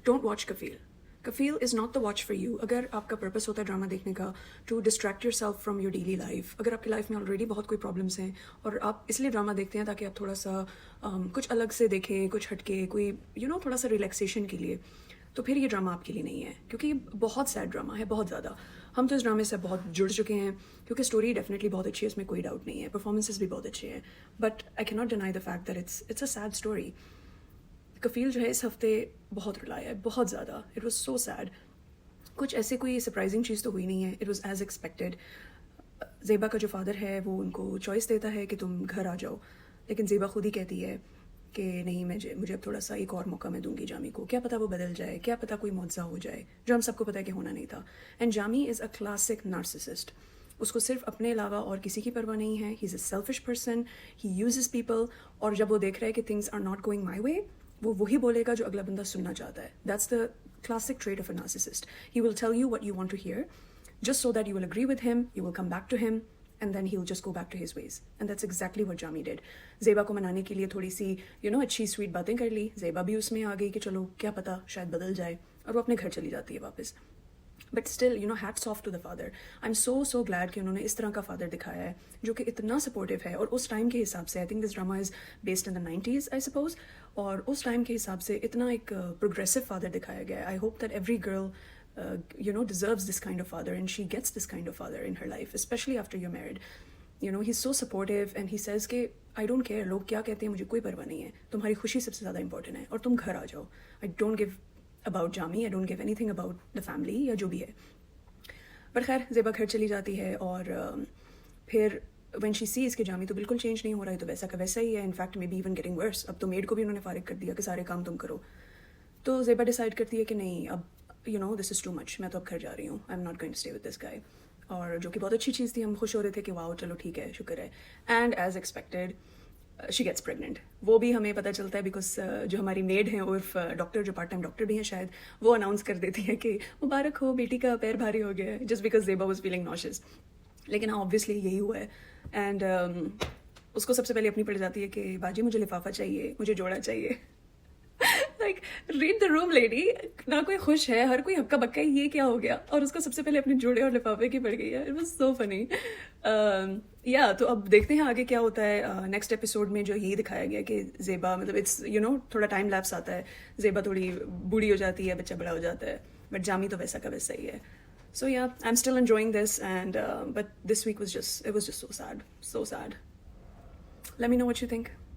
Don't watch Kafeel. Kafeel is not the watch for you. अगर आपका purpose होता है ड्रामा देखने का to distract yourself from your daily life, अगर आपकी लाइफ में ऑलरेडी बहुत कोई प्रॉब्लम्स हैं और आप इसलिए ड्रामा देखते हैं ताकि आप थोड़ा सा कुछ अलग से देखें, कुछ हटके, कोई थोड़ा सा रिलैक्सेशन के लिए, तो फिर ये ड्रामा आपके लिए नहीं है. क्योंकि बहुत सैड ड्रामा है, बहुत ज़्यादा. हम तो इस ड्रामे से बहुत जुड़ चुके हैं क्योंकि स्टोरी डेफिनेटली बहुत अच्छी है, इसमें कोई डाउट नहीं है, परफॉर्मेंसेस भी बहुत अच्छे हैं, but I can not deny the fact that it's a sad story. Kafeel जो है इस हफ्ते बहुत रुलाया है, बहुत ज़्यादा. It was so sad. कुछ ऐसे कोई सरप्राइजिंग चीज़ तो हुई नहीं है. It was as expected. Zeba का जो फादर है वो उनको चॉइस देता है कि तुम घर आ जाओ, लेकिन ज़ेबा खुद ही कहती है कि नहीं, मुझे अब थोड़ा सा एक और मौका मैं दूंगी जामी को. क्या पता वो बदल जाए, क्या पता कोई मुआवजा हो जाए, जो हम सबको पता है कि होना नहीं था. And Jami is a classic narcissist. उसको सिर्फ अपने अलावा और किसी की परवाह नहीं है. He is a selfish person. He uses people. और जब वो देख रहा है कि things are not going my way, वो वही बोलेगा जो अगला बंदा सुनना चाहता है. That's the classic trait of a narcissist. He will tell you what you want to hear just so that you will agree with him, you will come back to him, and then he'll just go back to his ways. And that's exactly what Jami did. Zeba को मनाने के लिए थोड़ी सी अच्छी sweet बातें कर ली. ज़ेबा भी उसमें आ गई कि चलो क्या पता शायद बदल जाए, और वो अपने घर चली जाती है वापस. But still hats off to the father. I am so glad कि उन्होंने इस तरह का फादर दिखाया है जो कि इतना सपोर्टिव है. और उस टाइम के हिसाब से I think this drama is based in the 90s I suppose, और उस टाइम के हिसाब से इतना एक प्रोग्रेसिव फादर दिखाया गया है. I hope that every girl deserves this kind of father, and she gets this kind of father in her life, especially after you're married. He's so supportive and he says कि I don't care, लोग क्या कहते हैं मुझे कोई परवाह नहीं है, तुम्हारी खुशी सबसे ज़्यादा इंपॉर्टेंट है और तुम घर आ जाओ. I don't give about Jami, I don't give anything about the family या जो भी है. पर खैर ज़ेबा घर चली जाती है और फिर when she sees कि जामी तो बिल्कुल चेंज नहीं हो रहा है, तो वैसा का वैसा ही है. In fact may be even getting worse. अब तो मेड को भी उन्होंने फारिग कर दिया कि सारे काम तुम करो. तो ज़ेबा डिसाइड करती है कि नहीं, अब दिस इज़ टू मच, मैं तो अब घर जा रही हूँ. I am not going to stay with this guy. और जो कि बहुत अच्छी चीज़ थी, हम खुश हो रहे थे कि वाओ चलो ठीक है, शुक्र है. And as expected she gets pregnant. वो भी हमें पता चलता है बिकॉज जो हमारी मेड हैं उर्फ डॉक्टर, जो पार्ट टाइम डॉक्टर भी हैं शायद, वो अनाउंस कर देती है कि मुबारक हो, बेटी का पैर भारी हो गया है, just because Zeba was feeling nauseous. लेकिन हाँ ऑब्वियसली यही हुआ है. एंड उसको सबसे पहले अपनी पड़ जाती है कि बाजी मुझे लिफाफा चाहिए, मुझे जोड़ा चाहिए. Like read the room lady. ना कोई खुश है, हर कोई हक्का बक्का, ये क्या हो गया, और उसको सबसे पहले अपने जोड़े और लिफाफे की पड़ गई है. It was so funny. या तो अब देखते हैं आगे क्या होता है. नेक्स्ट एपिसोड में जो यही दिखाया गया कि ज़ेबा मतलब इट्स थोड़ा टाइम लैप्स आता है. ज़ेबा थोड़ी बूढ़ी हो जाती है, बच्चा बड़ा हो जाता है, बट जामी तो वैसा का वैसा ही है. So yeah, I'm still enjoying this, and but this week was just so sad. Let me know what you think.